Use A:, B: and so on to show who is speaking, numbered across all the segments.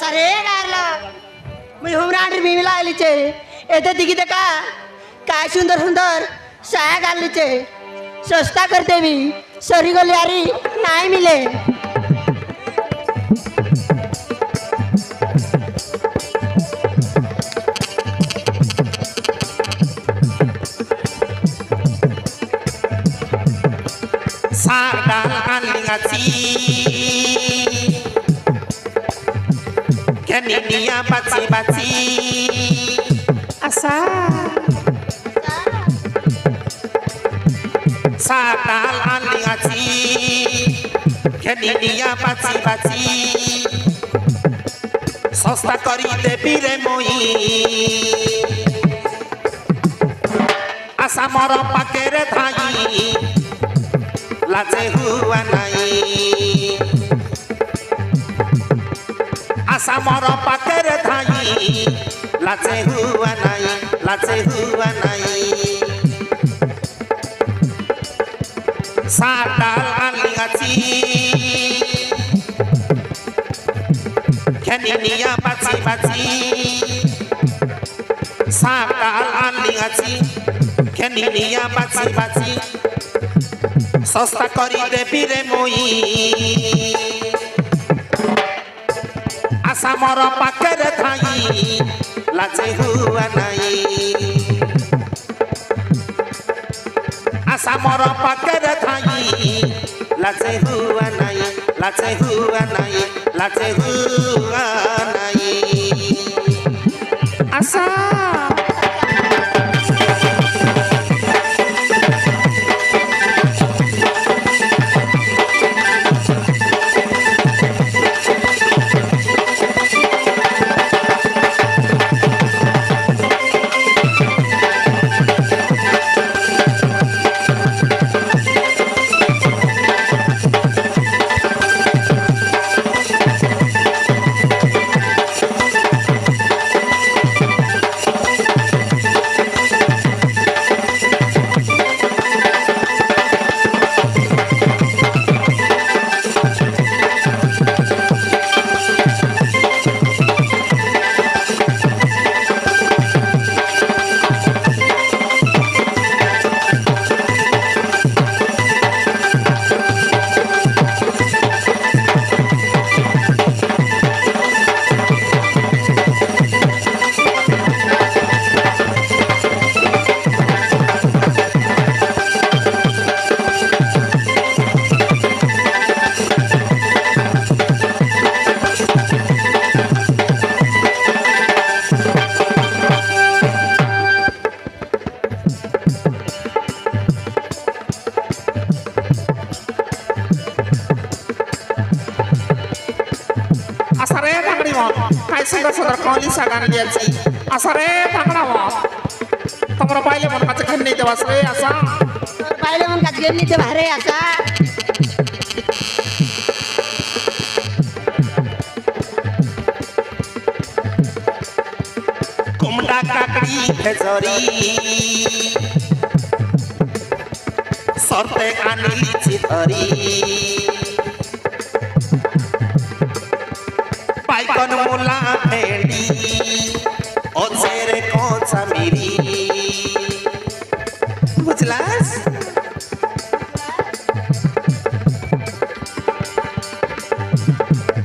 A: सरे गारला मी हुमरांडर भीमिला आलीचे येते दिगी ते का काय सुंदर सुंदर साया घालीचे सस्ता करते मी सरी गली यारी नाही मिले
B: Sardal alingati Kaninia bati asa Sardal alingati Kaninia bati Sosta kori debire moi Asa moro pakere thai Lace hua nai Asa moro pakere thai Lace hua nai Sardal alingati Kaninia bati Sardal alingati Kaninia bati Sosta kori debire moi Asa moro pakere thai Lace hua nai Asa moro pakere thai Lace hua nai Asa Saudara kali sagan lihat sih asare tanggal awal tanggal paile mon kacekan nih dewas asa
A: paile mon kacekan nih dewas asa
B: kumda kakri khezori sorte anili chithori Paikon mula pedi Ocere koca miri Jelas?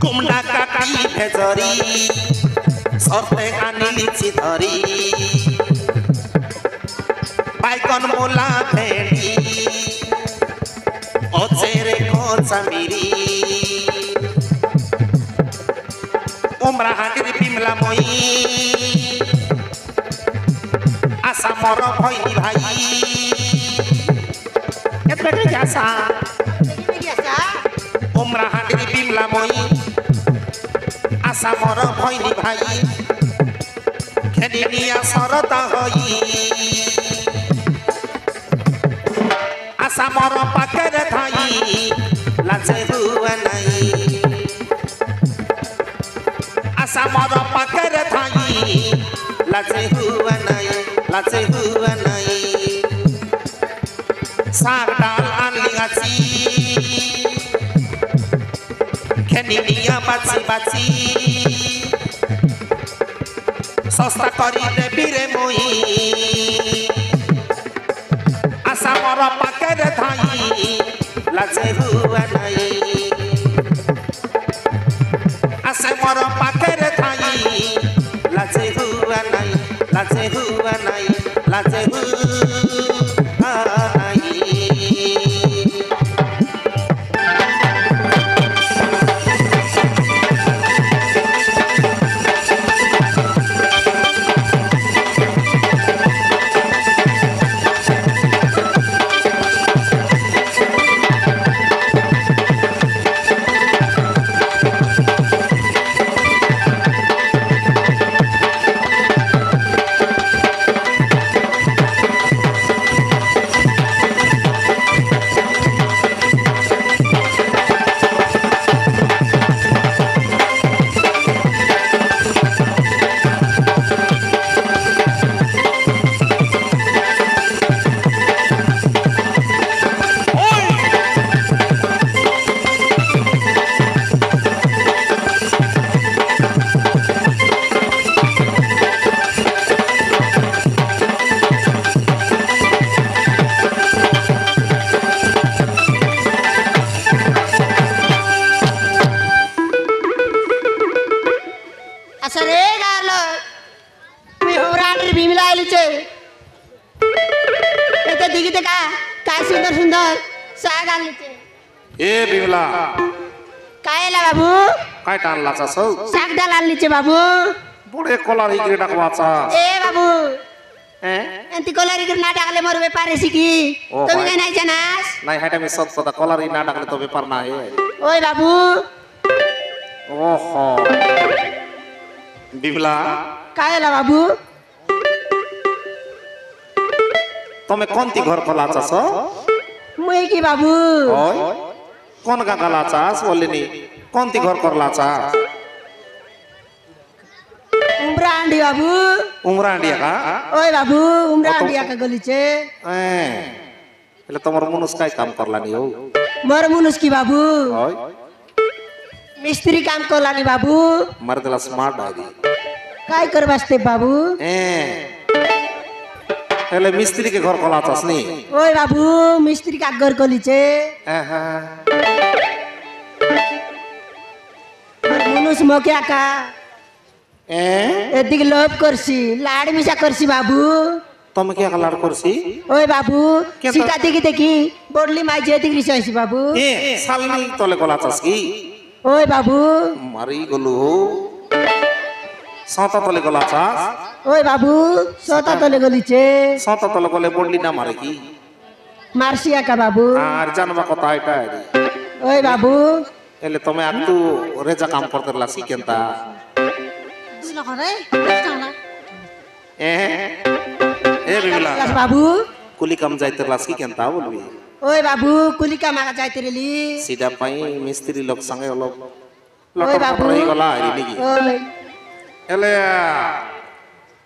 B: Kumda kaki khezori Sorte anili chithori Paikon mula pedi Ocere koca miri Umrah hadir bimla moi Asa moro bhai bhai Etbeke jasa Umrah hadir bimla moi Asa moro bhai bhai Khedinia sarata hoi Asa moro pakere thai Lace hua nai Asa moro pakere thai Lace hua nai Sardal alingati Kaninia bati সস্তা করি দেবি রে মুই আশা মর পাকের ধাই লাজে হুয়া নাই আশা মর পাকের ধাই লাজে হুয়া নাই লাজে হুয়া নাই লাজে হুয়া নাই
A: असं रे गारलं मी होमरात्री भीमीला आलीचे येते दिगीते का काय सुंदर सुंदर साग आणलीचे
B: এ বিমলা
A: काय आला बाबू
B: काय टाणलाचा सौ
A: साग डाल आणलीचे बाबू
B: पुढे कोलार इकडे टाकवाचा
A: ए बाबू आणि ती कोलारी ना टाकले मोर व्यापार शिकी
B: ओ
A: तुम्ही
B: बाय.
A: काय नाही जाणास
B: नाही हाटा मी सत स्वतः कोलारी ना टाकले तो व्यापार नाही
A: ओय बाबू
B: ओहो বিমলা
A: काय आला बाबू
B: তুমি কোনটি ঘর খোলাচাস
A: मुई की बाबू
B: ওই কোন গা গলাচাস বলিনি কোনটি ঘর করলাচাস
A: उमरा अंडी बाबू
B: উমরা আন্ডিয়া কা
A: ओय बाबू उमरा
B: ओ तो-
A: अंडिया का गलीचे
B: એટલે તમારો મનુસ કાઈ કામ કરલાની હો
A: मोर मुनुस की बाबू
B: ওই
A: मिस्त्री काम कोलानी बाबू
B: મારે તેલા સ્માર્ટ ડાયરી
A: काय कर बसते बाबू
B: એટલે મિસ્ત્રી કે ઘર ખોલાચાસ ની
A: ओय बाबू मिस्त्री का घर कोलीचे मुनुस मोक्या का एदिक लोभ करसी लाड मिशा करसी बाबू
B: তুমি কি কালার করছি
A: ओय बाबू
B: क्या तो-
A: सीता देखी देखी बोडली माई जे दिख रिसाइसी बाबू
B: সালনি তলে খোলাচাস কি
A: ओय बाबू
B: মারি গলু সাঁতা তলে গলাচাস
A: ओय बाबू सोता तले गलीचे
B: সাঁতা তলে গলে বললি না মারে কি
A: मार्सिया का बाबू
B: আর জানবা কথা এটা
A: ओय बाबू
B: એટલે તમે આટલું રેજા કામ કરતે લાસી કેંતા এ বিমলা
A: बाबू
B: কুলি কাম যাইতে লাসি কেনতা বলবি
A: ओय बाबू कुली का मागा जाते रेली
B: সিধা পাই মিস্ত্রি লোক সঙ্গে অলপ
A: ওই বাবু।
B: লটর হয়ে গলা আইলি নাকি
A: ओय
B: এলে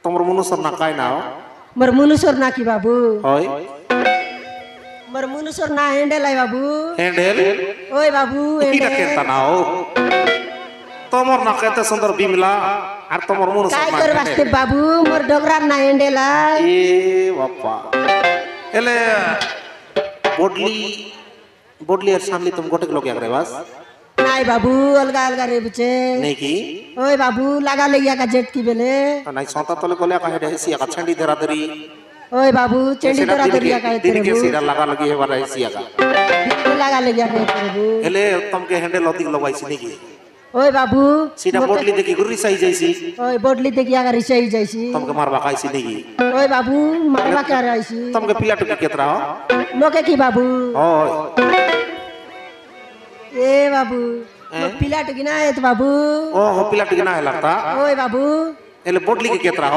B: তোমার মনুষ্য না কাই না
A: मोर मुनुसोर ना की बाबू
B: হয়
A: मोर मुनुसोर ना हैंडल है बाबू
B: হ্যান্ডেল
A: ओय बाबू
B: এটা
A: हैंडल
B: কেনতা না ও তোমার না কেতে সুন্দর বিমলা আর তোমার মনুষ্য
A: काय
B: না
A: कर
B: হ্যান্ডেল।
A: बसते बाबू मोर डोगरा ना हैंडल है
B: এ বাপ্পা এলে বডলি বডলি এর সামনে তুমি গোটে লোক একরে বাস
A: नाई बाबू अलगा अलगा रे बुचे
B: নেই কি
A: ओय बाबू लगा ले गया का जेट की बेले
B: নাই সন্তা তলে গলে একা হেডে হেসি একা ছান্ডি ধরা ধরি
A: ओय बाबू चेंडी तोरा दरिया का
B: দিনকে
A: तेरे
B: সিরা লাগা লাগি হেবার হেসি একা
A: लगा ले गया का तेरे
B: এলে তমকে হ্যান্ডেল অধিক লগাইছি নাকি
A: ओय बाबू
B: সিটা বডলি দেখি গুরি সাই যাইছি
A: ओय बोडली देखी अगर रिसाई जाइसी
B: তমকে মারবা খাইছি নাকি
A: ओय बाबू मारवा क्या रहिसी
B: তমকে পিলাটুকি কেতরা
A: मोके की बाबू
B: হয়
A: ए बाबू पिला टुकी ना है तो बाबू
B: ও হো পিলাটুকি না লাগতা
A: ओए बाबू
B: এলে বডলি কে কেতরা হ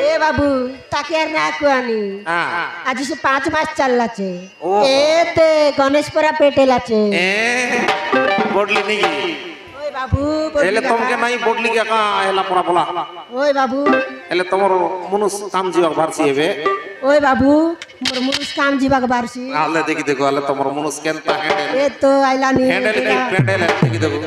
A: ए बाबू ताकियार ना कुआनी
B: হ্যাঁ
A: आज से 5 मास चल लाचे
B: ओ।
A: ए ते गणेशपुरा पेटे लाचे
B: এ বডলি নাকি
A: ओए बाबू
B: এলে তমকে নাই বডলি কে কা হেলা পড়া বলা
A: ओए बाबू
B: এলে তোমার মনুষ কাম জীবক ভারসি হেবে
A: ओए बाबू मोर मुरुस काम जीवा के बारसी
B: আলে দেখি দেখো আলে তোমার মনুষ কেনতা হ্যান্ডেল
A: ए तो आइला नी
B: হ্যান্ডেল কি হ্যান্ডেল দেখি দেখো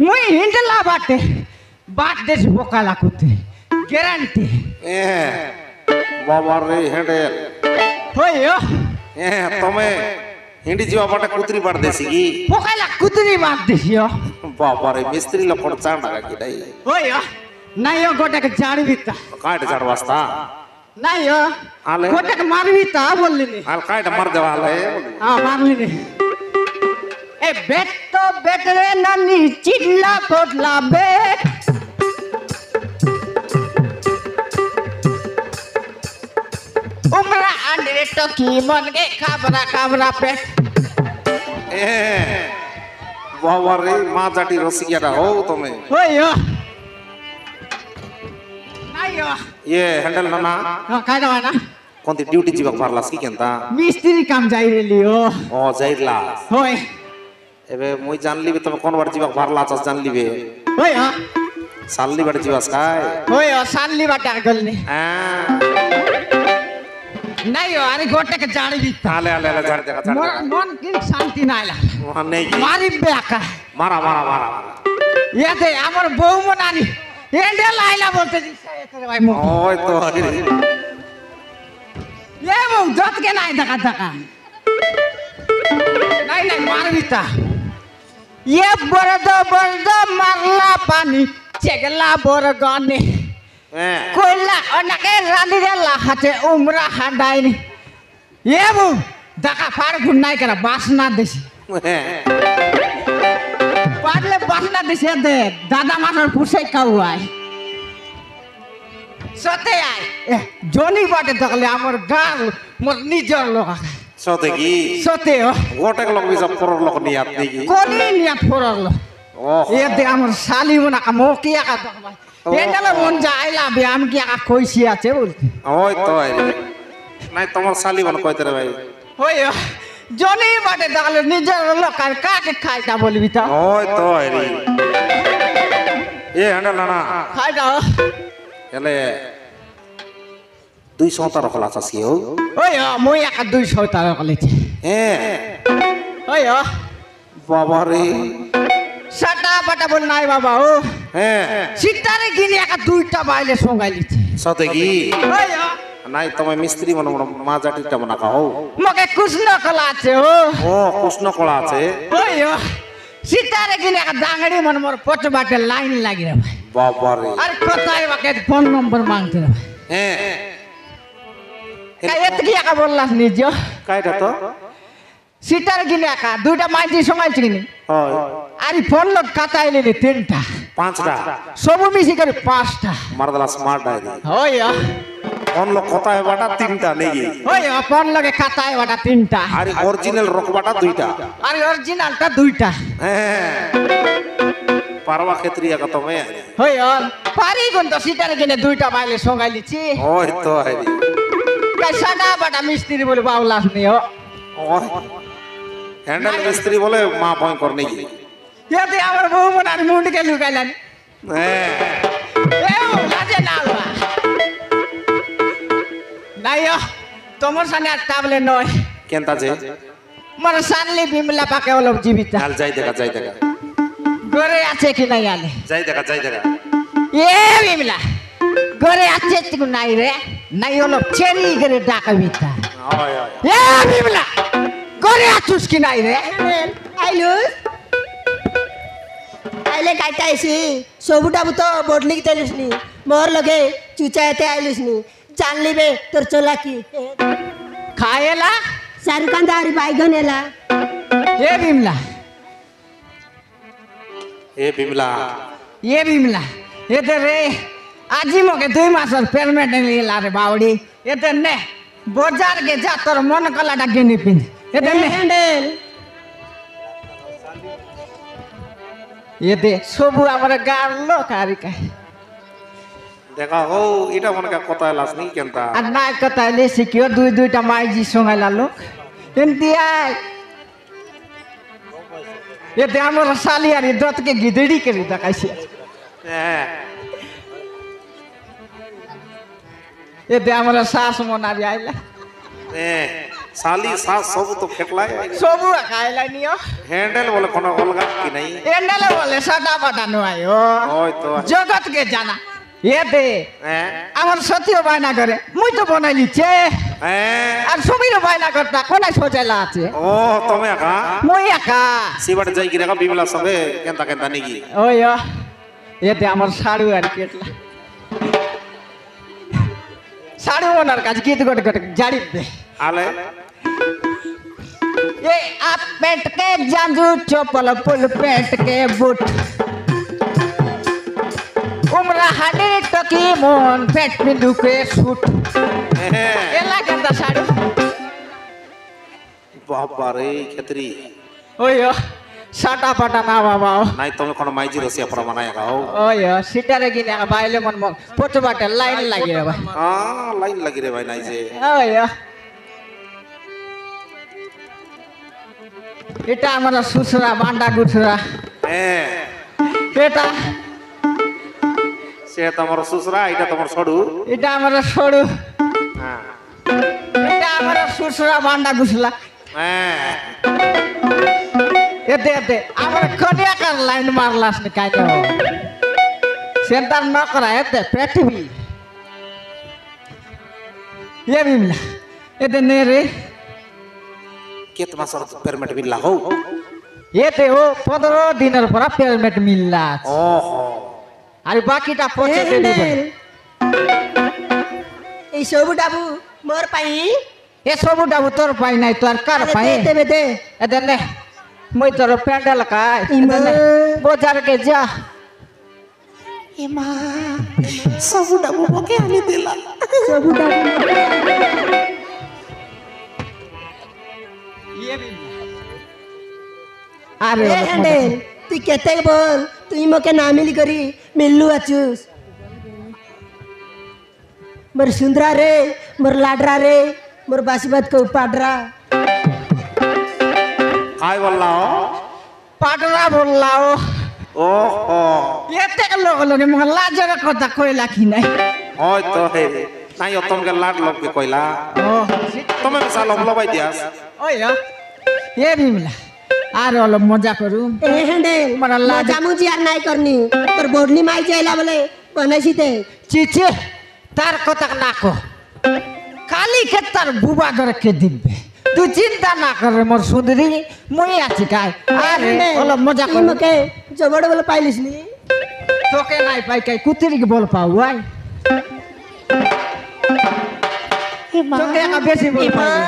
C: মুই হিন্ডলা বাটে বাট দেশ বোকালা করতে গ্যারান্টি
B: বাবা রে হ্যান্ডেল
C: হইও
B: তুমি হিন্দি ଯିବା ବାଟେ କୁତରି ବାଟ ଦେସି କି
C: বোকালা কুতুরি বাট দেশিও
B: ବାବା ରେ ମିସ୍ତ୍ରୀ ଲୋକ ଚାଣ୍ଡା କି ନାଇ
C: হইও নাইও গোটাকে জানিবি তা
B: କାଇଟ ଛାଡ଼ ବାସ୍ତା
C: নাইও
B: আলে।
C: গোটাকে মারবি তা বললি নি
B: ଆଲ କାଇଟ ମାର ଦେବା ହେଲେ
C: হ্যাঁ মারলি নি এ বেট তো বেট রে নানি চিল্লা কোটলা বেট উমরা আন্ডে তো কি মন গে খাবরা খাবরা পেট
B: ବାବା ରେ ମା ଜାଟି ରସିକିଆଟା ହଉ ତମେ
C: হইও নাইও
B: ଇଏ ହ୍ୟାଣ୍ଡେଲ ନାନା
C: কাইদা না
B: কোনটি ডিউটি ଯିବାକୁ ବାହାରଲାস କି କେନ୍ତା
C: মিস্ত্রি কাম যাই রেলিও
B: ও যাইলা
C: হই
B: ଏବେ ମୁଇଁ ଜାଣିଲି ତମେ কোন বাড়ি ଯିବାକୁ ବାହାରଲା ଚାଷ ଜାଣିଲି বে
C: হইও
B: ସାଲି ବାড়ি ଯିବାস କାଏ
C: হইও সানলি বাটা গলনি
B: হ্যাঁ
C: নাইও আরে গোটাকে জানিবি তা
B: আলে আলে আলে ঝাড় দেখা ঝাড়
C: মন
B: দেখা
C: মন কি শান্তি নাইলা
B: নেই
C: মারিবে একা
B: মারা মারা মারা
C: এতে আমার বউ মনানি এন্ডে লাইলা বলতে দিছে এতে ভাই মো
B: ওই তো
C: এ বউ যত কে নাই দেখা দেখা নাই নাই মারবি তা এ বড়দ মারলা পানি চেগলা বড় গনে
B: হ্যাঁ
C: কইলা অনাকে রানি রে লাহাতে উমরা হাঁদাইনি এ বউ দেখা ফার ঘুরনাই করা বাসনা দেশি পারলে বাসনা দিছে দে দাদা মাথার পুষাই কাউয়াই সতে আয় জনি বাটে দেখলে আমার গাল মোর নিজের লোক
B: সতে কি
C: সতে
B: গোটেক লোক বিসা পরর লোক নি আপনি কি
C: কোনি নিয়া ফরল
B: ও
C: এ দে আমার শালি মনা কা মোকি একা দেখবা এটালে মন যাইলা বে আমি কি একা কইছি আছে বলতে
B: ওই তো নাই তোমার শালি বল কইতে রে ভাই
C: ওই জনি বাটে দেখলে নিজের লোক আর কাকে খাইতা বলবি তা
B: ওই তো এ হ্যান্ডেল নানা
C: খাইতা
B: এলে 200 টাকা লাস আসি ও
C: ওই মই একা 200 টাকা কলেছে
B: হ্যাঁ
C: ওই
B: বাবা রে
C: সাটা পাটা বল নাই বাবা ও
B: হ্যাঁ
C: সিটারে গিনি একা দুইটা বাইলে সঙ্গাইলিছে
B: সতে কি
C: ওই
B: নাই তুমি মিস্ত্রি মনে মনে মা জাটিটা মনে কাও
C: মকে কৃষ্ণ কলা আছে ও
B: ও কৃষ্ণ কলা আছে
C: ওই সিটারে গিনি একা দাঙ্গড়ি মন মোর পচ বাটে লাইন লাগি রে ভাই
B: বাবা রে
C: আর কোথায় বাকে ফোন নম্বর মাংতে রে ভাই
B: হ্যাঁ
C: কাই এত কি একা বললাস নিজ
B: কাইটা তো
C: সিটারে গিনি একা দুইটা মাইজি সঙ্গাইছে কিনি
B: হয়
C: আর ফোন লোক কাটাইলে রে তিনটা
B: পাঁচটা
C: সব মিশি করে পাঁচটা
B: মারদলা স্মার্ট ডাইরি
C: ওই
B: কোন লোক কথা হেবাটা তিনটা নেই
C: ওই ফোন লগে কাটাই ওটা তিনটা
B: আর অরিজিনাল রকবাটা দুইটা
C: আর অরিজিনালটা দুইটা
B: হ্যাঁ পারবা ক্ষেত্রিয়া কত মে
C: ওই পারি কোন তো সিটারে কিনে দুইটা বাইলে সঙ্গাইলিছি
B: ওই তো হারি
C: তাই সাদা বাটা মিস্ত্রি বলে বাউলাস নিও
B: ওই হ্যান্ডেল মিস্ত্রি বলে মা ভয়ঙ্কর নেই
C: এতে আমার বউ মনার মুন্ডকে লুকাইলেন
B: হ্যাঁ
C: লাজে না নাই তোমার সামনে আর তাবলে নয়
B: কেনতা যে
C: মোর সানলি বিমলা পাকে অলপ জীবিত
B: কাল যাই দেখা
C: ঘরে আছে কি নাই আলে
B: যাই দেখা
C: এ বিমলা ঘরে আছে কি নাই রে নাই অলপ চেরি করে ডাকাবি তা
B: ওই ওই
C: এ বিমলা ঘরে আছুস কি নাই রে
A: আইলুস আইলে কাইটা আইসি সবুটা তো বদলি কি তেলিসনি মোর লগে চুচাইতে আইলুসনি জানলি বে তোর চলা কি
C: খায়েলা
A: শাহরুখ দারি বাইগন এলা
C: এ বিমলা
B: এ বিমলা
C: এ বিমলা এতে রে আজি মকে 2 মাসের পেমেন্ট নিলা রে বাউডি এতে নে বাজার গে যা তোর মন কলাটা কিনি পিন এতে নে
A: হ্যান্ডেল
C: এতে সবু আমার গার লোক আরিকা
B: দেখা হো এটা মনে কথা লাস নি কেনতা
C: আর নাই কথা লেছি কিও দুইটা মাইজি সঙ্গাইলা লোক এমতি আয় এতে আমার শালি আর দতকে গিদড়ি করে দেখাইছে
B: হ্যাঁ
C: এতে আমার শাস মনারি আইলা
B: হ্যাঁ শালি শাস সবু তো ফেটলাই
C: সবু খাইলাই নিও
B: হ্যান্ডেল বলে কোনো অলগা কি নাই
C: এন্ডালে বলে সাদা বাটা নয়
B: ওই তো
C: জগৎ কে জানা এতে
B: হ্যাঁ
C: আমার সত্যিও বায়না করে মুই তো বনাই নিচ্ছে
B: হ্যাঁ
C: আর সুমিরও বায়না করতা কোনায় সোজাইলা আছে
B: ও তুমি একা
C: মুই একা
B: সিবাটে যাই কি রেখা বিমলা সবে কেনতা কেনতা নাকি
C: ওই এতে আমার সাড়ু আর কেটলা সাড়ু ওনার কাছে গীত গটে গটে জাড়ি দে
B: আলে
C: ये आप पेट के जांजू चोपल फुल पेट के बूट उम्र हाडे टकी मोन पेट में दुखे सूट ये लागता साड़ू
B: বাবা রে ক্ষেত্রি
C: ओयो साटा पाटा ना बाबा
B: নাই তুমি কোনো মাইজি রসিয়া প্রমাণায় গাও
C: ओयो सिटारे गिने बाइले मन मन पोटो बाटे लाइन लागि रे भाई
B: লাইন লাগি রে ভাই নাই যে
C: ओयो এটা আমার সুসরা বান্ডা গুছরা
B: হ্যাঁ
C: এটা
B: সে তোমার শ্বশুরা এটা তোমার সড়ু
C: এটা আমার সরু
B: হ্যাঁ
C: এটা আমার সুসরা বান্ডা গুছলা
B: হ্যাঁ
C: এতে এতে আমার কনিয়াকার লাইন মারলাস নি কাই তো সেন্টার ন করা এতে পৃথিবী ये बिमला এতে নে রে
B: কেত মাসর পেরমেট বিল্লা হও
C: এতে ও 15 দিনের পর পেমেন্ট মিললা
B: ওহো
C: আর বাকিটা পচে দে দিবে
A: এই সবু ডাবু মোর পাই
C: এ সবুটা তোর পাই নাই তোর কার পাই
A: দেবে দে
C: এতে নে মই তোর প্যান্ডেল কাই
A: ইমা।
C: বাজার কে যা
B: এমা সবুটা বুবকে আনি দিলা
A: সবু ডাবু
C: আরে
A: এ হ্যান্ডেল তুই কেতে বল তুই মকে না মিলি করি মিল্লু আছুস মোর সুন্দরা রে মোর লাডরা রে মোর বাসিবাদ কো পাডরা
B: কাই বললাও
C: পাটরা বললাও
B: ওহো
C: এতে লোক লোকে মগ লাজের কথা কইলা কি নাই
B: ওই তো হে নাই তোমাকে লাড লবকে কইলা
C: ও
B: তুমি সালম লবাই দিয়াস
C: ওই এ বিমলা আর হলো মজা করু
A: এ হ্যান্ডেল
C: মোর লাড
A: জামুজি আর নাই করনি তোর বডনি মাই যাইলা বলে বনাইছিতে
C: চিচি তার কথা না কো কালি কে তার বুবা ধরে কে দিবে তুই চিন্তা না করে মোর সুন্দরী মই আছি কাই আরে হলো মজা
A: তুই
C: করু
A: মকে জবড় বলে পাইলিস নি
C: তোকে নাই পাই কাই কুতিরিকে বল পাও ভাই তোকে একা বেশি বল পাই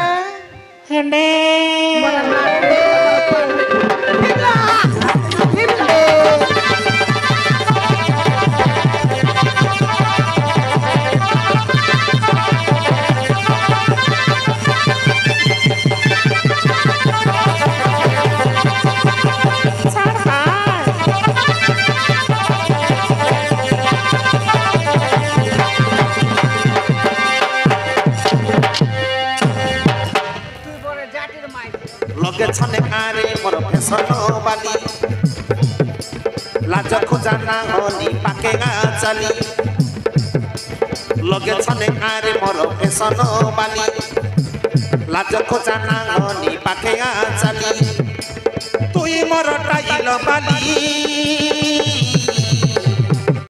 B: লগে ছনে আরে মোর ফেসন বালি লাজ খুজা না হনি পাকে গা চালি লগে ছনে আরে মোর ফেসন বালি লাজ খুজা না হনি পাকে গা চালি তুই মোর টাইল বালি